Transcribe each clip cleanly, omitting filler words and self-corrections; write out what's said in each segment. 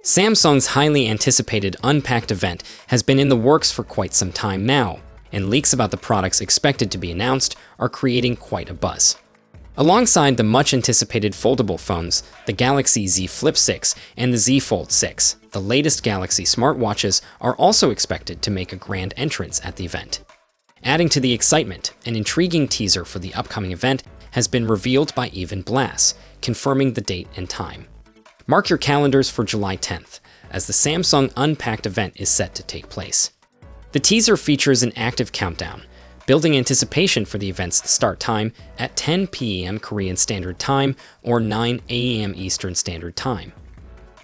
Samsung's highly anticipated Unpacked event has been in the works for quite some time now, and leaks about the products expected to be announced are creating quite a buzz. Alongside the much-anticipated foldable phones, the Galaxy Z Flip 6 and the Z Fold 6, the latest Galaxy smartwatches are also expected to make a grand entrance at the event. Adding to the excitement, an intriguing teaser for the upcoming event has been revealed by Evan Blass, confirming the date and time. Mark your calendars for July 10th, as the Samsung Unpacked event is set to take place. The teaser features an active countdown, building anticipation for the event's start time at 10 p.m. Korean Standard Time or 9 a.m. Eastern Standard Time.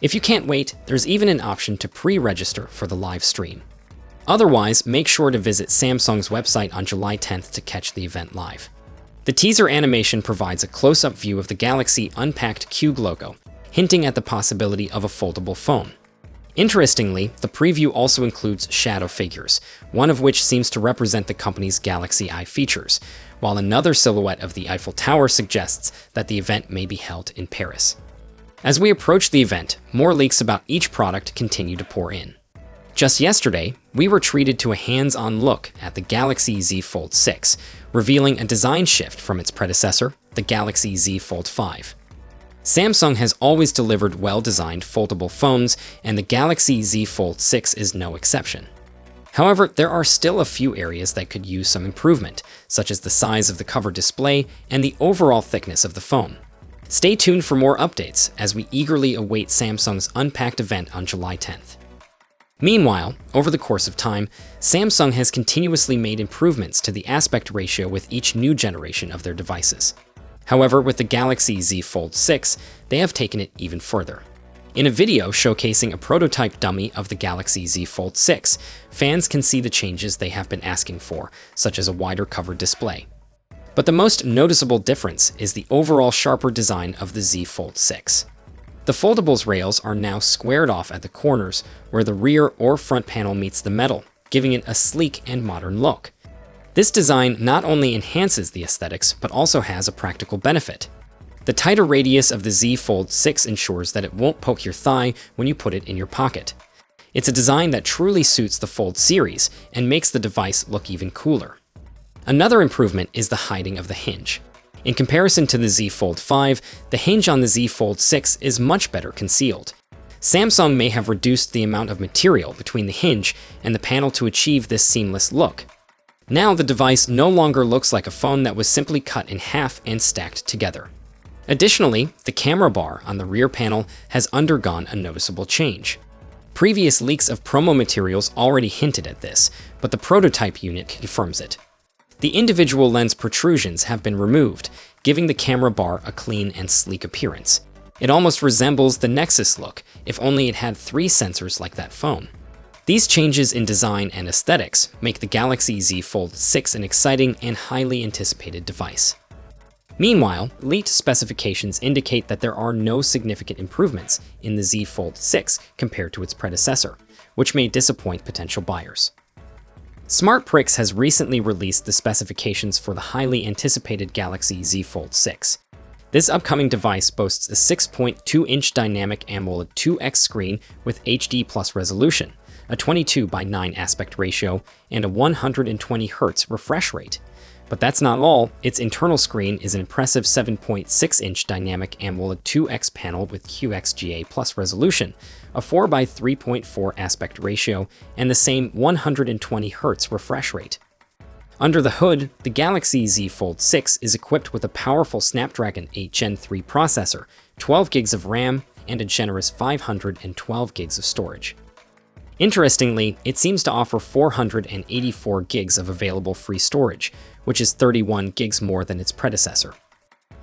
If you can't wait, there's even an option to pre-register for the live stream. Otherwise, make sure to visit Samsung's website on July 10th to catch the event live. The teaser animation provides a close-up view of the Galaxy Unpacked Cube logo, hinting at the possibility of a foldable phone. Interestingly, the preview also includes shadow figures, one of which seems to represent the company's Galaxy Eye features, while another silhouette of the Eiffel Tower suggests that the event may be held in Paris. As we approach the event, more leaks about each product continue to pour in. Just yesterday, we were treated to a hands-on look at the Galaxy Z Fold 6, revealing a design shift from its predecessor, the Galaxy Z Fold 5. Samsung has always delivered well-designed foldable phones, and the Galaxy Z Fold 6 is no exception. However, there are still a few areas that could use some improvement, such as the size of the cover display and the overall thickness of the phone. Stay tuned for more updates as we eagerly await Samsung's Unpacked event on July 10th. Meanwhile, over the course of time, Samsung has continuously made improvements to the aspect ratio with each new generation of their devices. However, with the Galaxy Z Fold 6, they have taken it even further. In a video showcasing a prototype dummy of the Galaxy Z Fold 6, fans can see the changes they have been asking for, such as a wider cover display. But the most noticeable difference is the overall sharper design of the Z Fold 6. The foldables rails are now squared off at the corners, where the rear or front panel meets the metal, giving it a sleek and modern look. This design not only enhances the aesthetics, but also has a practical benefit. The tighter radius of the Z Fold 6 ensures that it won't poke your thigh when you put it in your pocket. It's a design that truly suits the Fold series and makes the device look even cooler. Another improvement is the hiding of the hinge. In comparison to the Z Fold 5, the hinge on the Z Fold 6 is much better concealed. Samsung may have reduced the amount of material between the hinge and the panel to achieve this seamless look. Now the device no longer looks like a phone that was simply cut in half and stacked together. Additionally, the camera bar on the rear panel has undergone a noticeable change. Previous leaks of promo materials already hinted at this, but the prototype unit confirms it. The individual lens protrusions have been removed, giving the camera bar a clean and sleek appearance. It almost resembles the Nexus look, if only it had 3 sensors like that phone. These changes in design and aesthetics make the Galaxy Z Fold 6 an exciting and highly anticipated device. Meanwhile, leaked specifications indicate that there are no significant improvements in the Z Fold 6 compared to its predecessor, which may disappoint potential buyers. SmartPrix has recently released the specifications for the highly anticipated Galaxy Z Fold 6. This upcoming device boasts a 6.2-inch dynamic AMOLED 2X screen with HD+ resolution, a 22:9 aspect ratio, and a 120 Hz refresh rate. But that's not all. Its internal screen is an impressive 7.6-inch dynamic AMOLED 2X panel with QXGA+ resolution, a 4:3.4 aspect ratio, and the same 120 Hz refresh rate. Under the hood, the Galaxy Z Fold 6 is equipped with a powerful Snapdragon 8 Gen 3 processor, 12 gigs of RAM, and a generous 512 gigs of storage. Interestingly, it seems to offer 484 gigs of available free storage, which is 31 gigs more than its predecessor.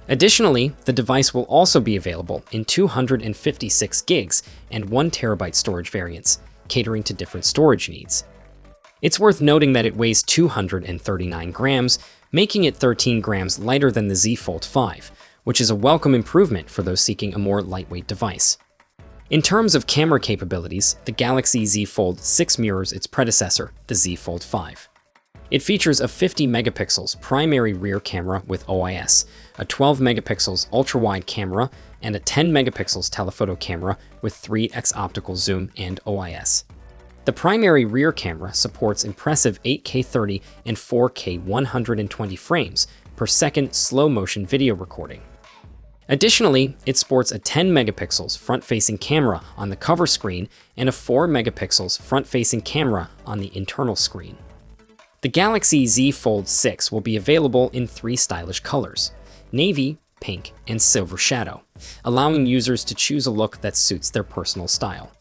Additionally, the device will also be available in 256 gigs and 1 TB storage variants, catering to different storage needs. It's worth noting that it weighs 239 grams, making it 13 grams lighter than the Z Fold 5, which is a welcome improvement for those seeking a more lightweight device. In terms of camera capabilities, the Galaxy Z Fold 6 mirrors its predecessor, the Z Fold 5. It features a 50 megapixels primary rear camera with OIS, a 12 megapixels ultra-wide camera, and a 10 megapixels telephoto camera with 3x optical zoom and OIS. The primary rear camera supports impressive 8K 30 and 4K 120 frames per second slow-motion video recording. Additionally, it sports a 10 megapixels front-facing camera on the cover screen and a 4 megapixels front-facing camera on the internal screen. The Galaxy Z Fold 6 will be available in 3 stylish colors: navy, pink, and silver shadow, allowing users to choose a look that suits their personal style.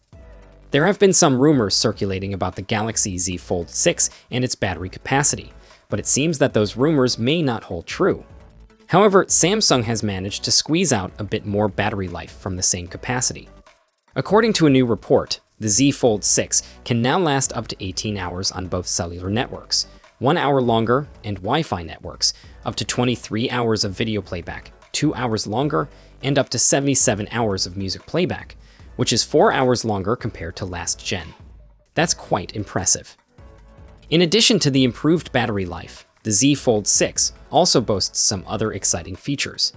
There have been some rumors circulating about the Galaxy Z Fold 6 and its battery capacity, but it seems that those rumors may not hold true. However, Samsung has managed to squeeze out a bit more battery life from the same capacity. According to a new report, the Z Fold 6 can now last up to 18 hours on both cellular networks, 1 hour longer, and Wi-Fi networks, up to 23 hours of video playback, 2 hours longer, and up to 77 hours of music playback, which is 4 hours longer compared to last gen. That's quite impressive. In addition to the improved battery life, the Z Fold 6 also boasts some other exciting features.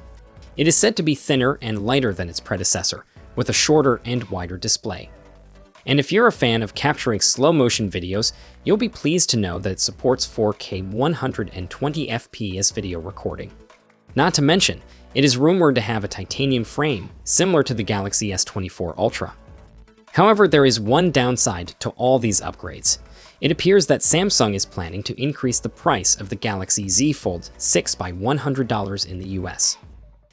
It is said to be thinner and lighter than its predecessor, with a shorter and wider display. And if you're a fan of capturing slow-motion videos, you'll be pleased to know that it supports 4K 120 FPS video recording. Not to mention, it is rumored to have a titanium frame, similar to the Galaxy S24 Ultra. However, there is one downside to all these upgrades. It appears that Samsung is planning to increase the price of the Galaxy Z Fold 6 by $100 in the US.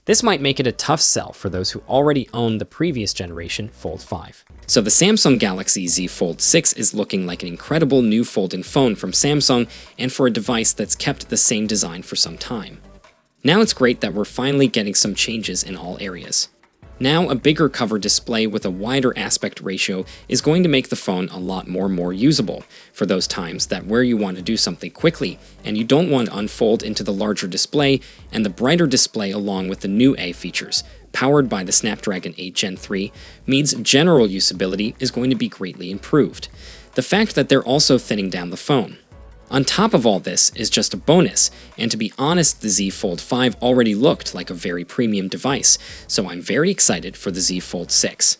This might make it a tough sell for those who already own the previous generation Fold 5. So the Samsung Galaxy Z Fold 6 is looking like an incredible new folding phone from Samsung, and for a device that's kept the same design for some time. Now it's great that we're finally getting some changes in all areas. Now a bigger cover display with a wider aspect ratio is going to make the phone a lot more usable for those times that where you want to do something quickly and you don't want to unfold into the larger display, and the brighter display along with the new A features, powered by the Snapdragon 8 Gen 3, means general usability is going to be greatly improved. The fact that they're also thinning down the phone. On top of all this is just a bonus, and to be honest, the Z Fold 5 already looked like a very premium device, so I'm very excited for the Z Fold 6.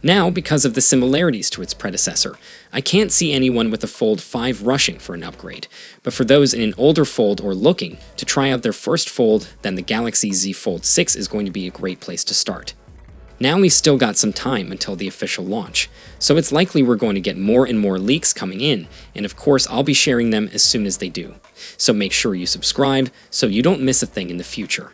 Now, because of the similarities to its predecessor, I can't see anyone with a Fold 5 rushing for an upgrade, but for those in an older Fold or looking to try out their first Fold, then the Galaxy Z Fold 6 is going to be a great place to start. Now we've still got some time until the official launch, so it's likely we're going to get more and more leaks coming in, and of course I'll be sharing them as soon as they do. So make sure you subscribe so you don't miss a thing in the future.